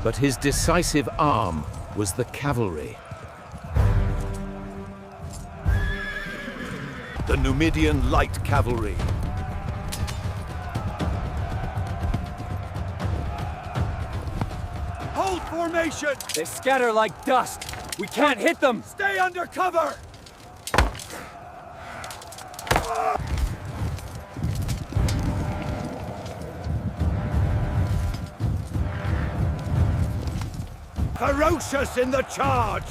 But his decisive arm was the cavalry. The Numidian light cavalry. Hold formation! They scatter like dust. We can't hit them! Stay under cover! Ferocious in the charge!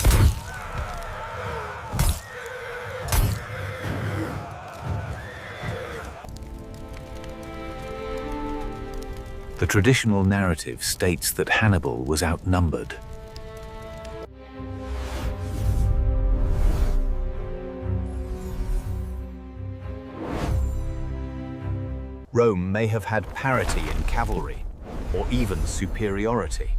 The traditional narrative states that Hannibal was outnumbered. Rome may have had parity in cavalry, or even superiority.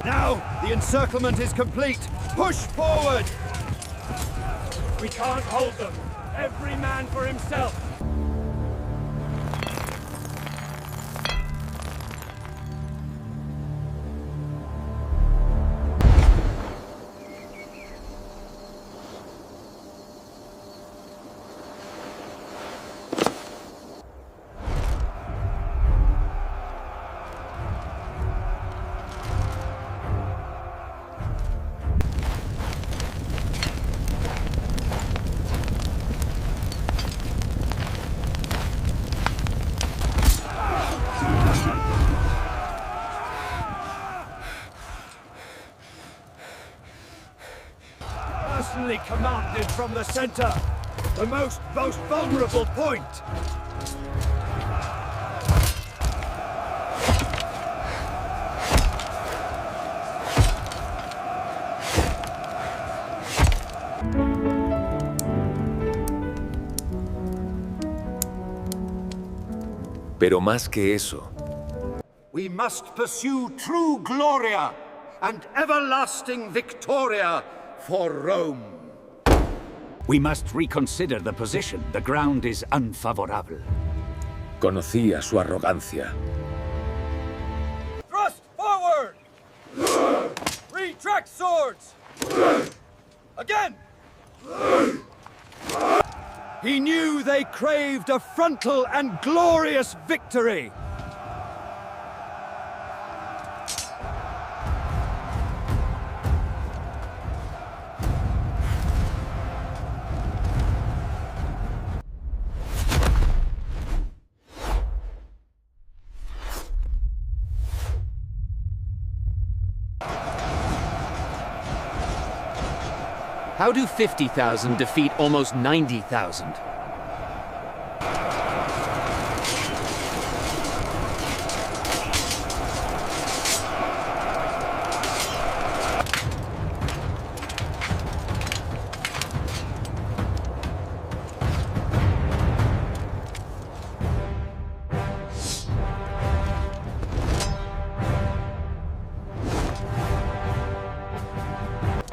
Now, the encirclement is complete. Push forward! We can't hold them. Every man for himself. Personally commanded from the center, the most vulnerable point. Pero más que eso, We must pursue true gloria and everlasting victoria for Rome. We must reconsider the position. The ground is unfavorable. conocía su arrogancia. Thrust forward! Retract swords! Again! He knew they craved a frontal and glorious victory! How do 50,000 defeat almost 90,000?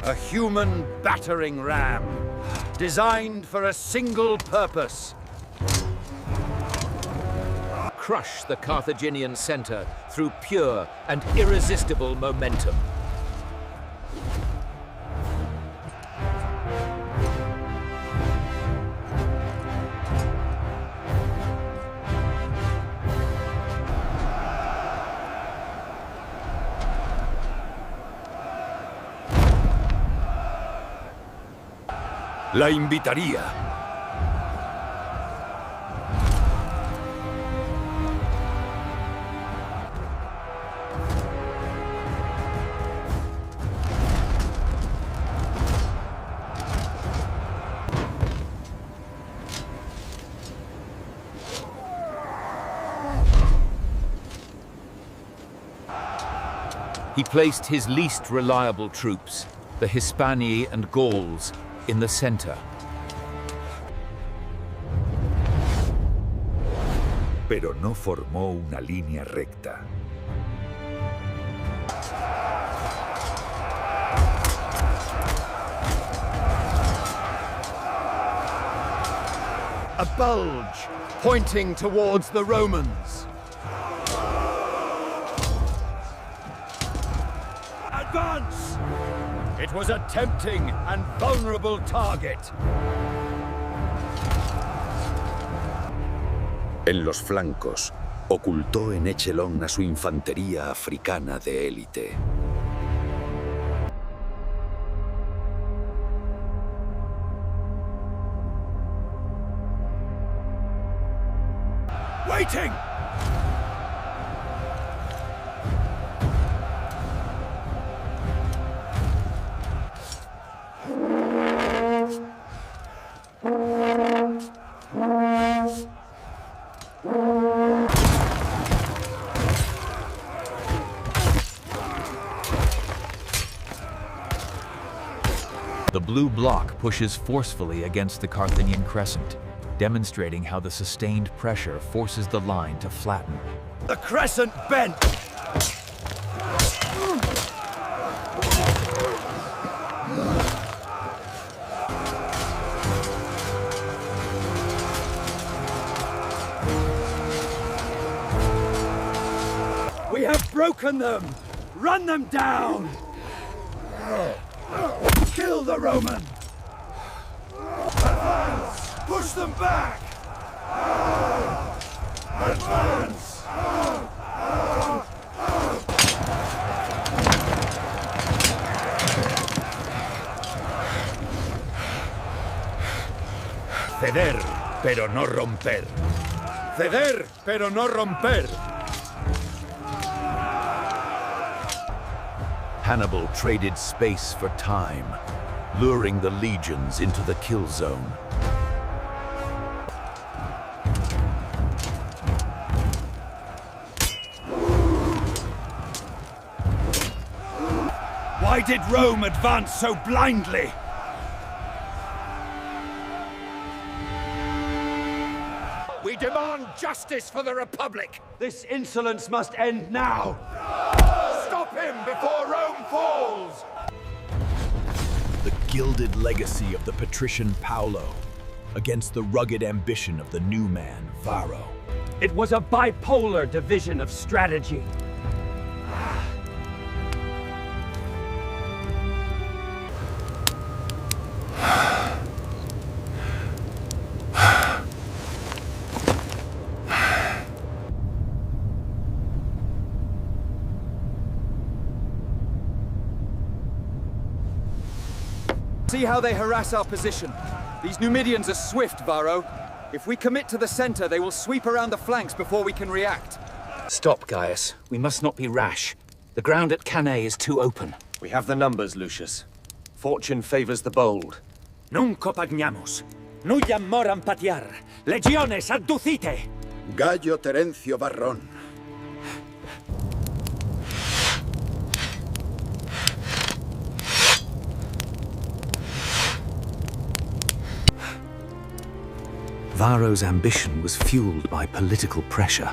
A human battering ram, designed for a single purpose. Crush the Carthaginian center through pure and irresistible momentum. La invitaría. He placed his least reliable troops, the Hispanii and Gauls, in the center. Pero no formó una línea recta. A bulge pointing towards the Romans. Advance! It was a tempting and vulnerable target. En los flancos, ocultó en echelón a su infantería africana de élite. Waiting! The blue bloc pushes forcefully against the Carthaginian crescent, demonstrating how the sustained pressure forces the line to flatten. The crescent bent! We have broken them! Run them down! Kill the Roman! Advance! Push them back! Advance! Ceder, pero no romper. Ceder, pero no romper! Hannibal traded space for time, luring the legions into the kill zone. Why did Rome advance so blindly? We demand justice for the Republic! This insolence must end now! Stop him before Rome falls! The gilded legacy of the patrician Paolo against the rugged ambition of the new man, Varro. It was a bipolar division of strategy. See how they harass our position. These Numidians are swift, Varro. If we commit to the center, they will sweep around the flanks before we can react. Stop, Gaius. We must not be rash. The ground at Cannae is too open. We have the numbers, Lucius. Fortune favors the bold. Non copagnamus. Nuyam moram patiar. Legiones adducite. Gallo Terencio Barrón. Varro's ambition was fueled by political pressure.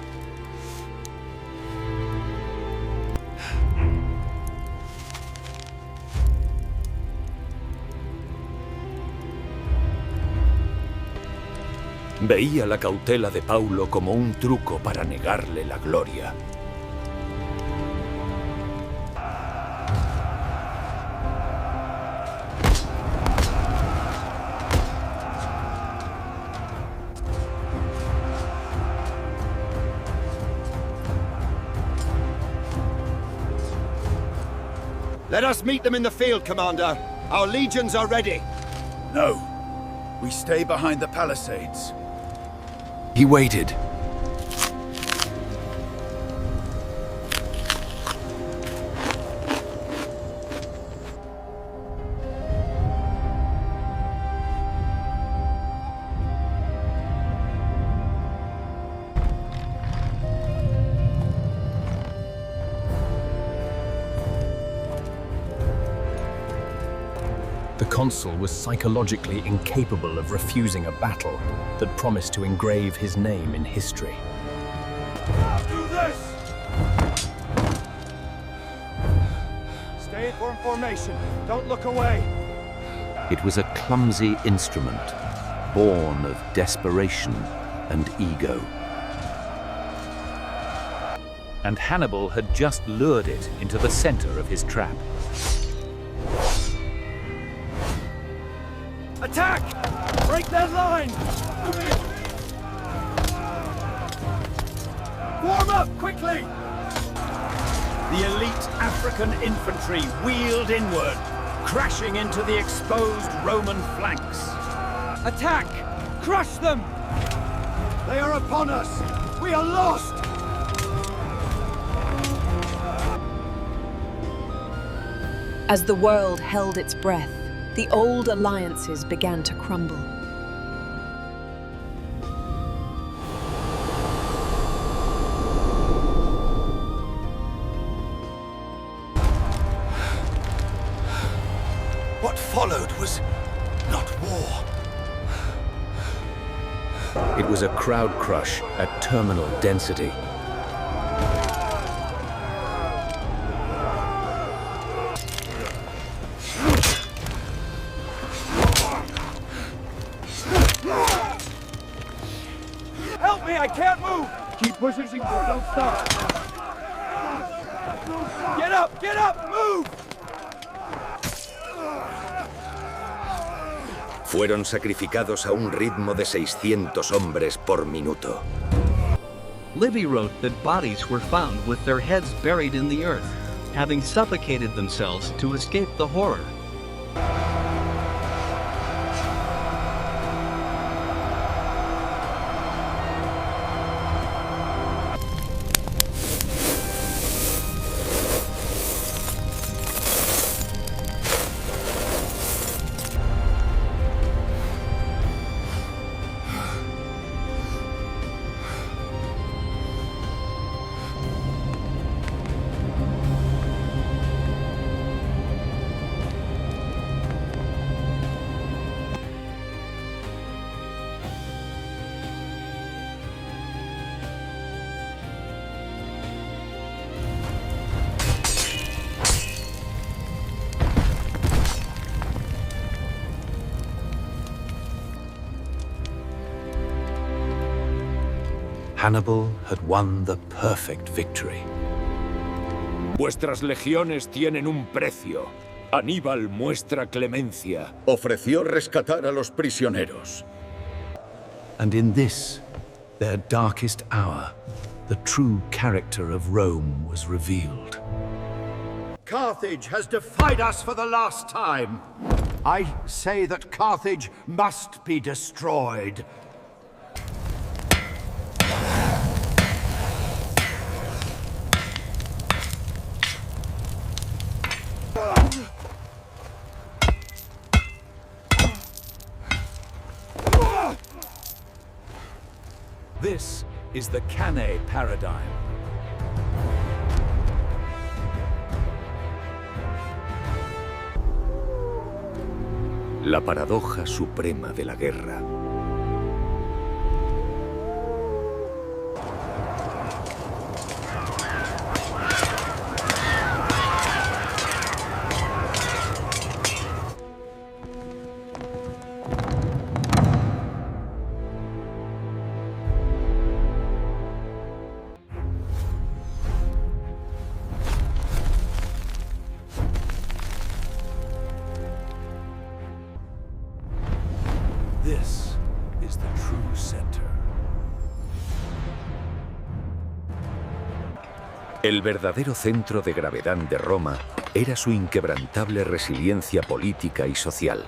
Veía la cautela de Paulo como un truco para negarle la gloria. Let us meet them in the field, Commander. Our legions are ready. No. We stay behind the palisades. He waited. consul was psychologically incapable of refusing a battle that promised to engrave his name in history. Do this! Stay in formation. Don't look away. It was a clumsy instrument, born of desperation and ego. And Hannibal had just lured it into the center of his trap. Attack! Break their line! Form up, quickly! The elite African infantry wheeled inward, crashing into the exposed Roman flanks. Attack! Crush them! They are upon us! We are lost! As the world held its breath, the old alliances began to crumble. What followed was not war. It was a crowd crush at terminal density. Help me, I can't move! Keep pushing, don't stop! Get up, move! Fueron sacrificados a un ritmo de 600 hombres por minuto. Livy wrote that bodies were found with their heads buried in the earth, having suffocated themselves to escape the horror. Hannibal had won the perfect victory. Vuestras legiones tienen un precio. Aníbal muestra clemencia. Ofreció rescatar a los prisioneros. And in this, their darkest hour, the true character of Rome was revealed. Carthage has defied us for the last time. I say that Carthage must be destroyed. This is the Cannae paradigm. La paradoja suprema de la guerra. This is the true center. El verdadero centro de gravedad de Roma era su inquebrantable resiliencia política y social.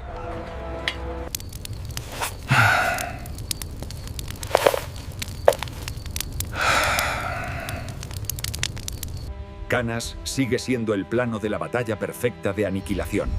Cannae sigue siendo el plano de la batalla perfecta de aniquilación.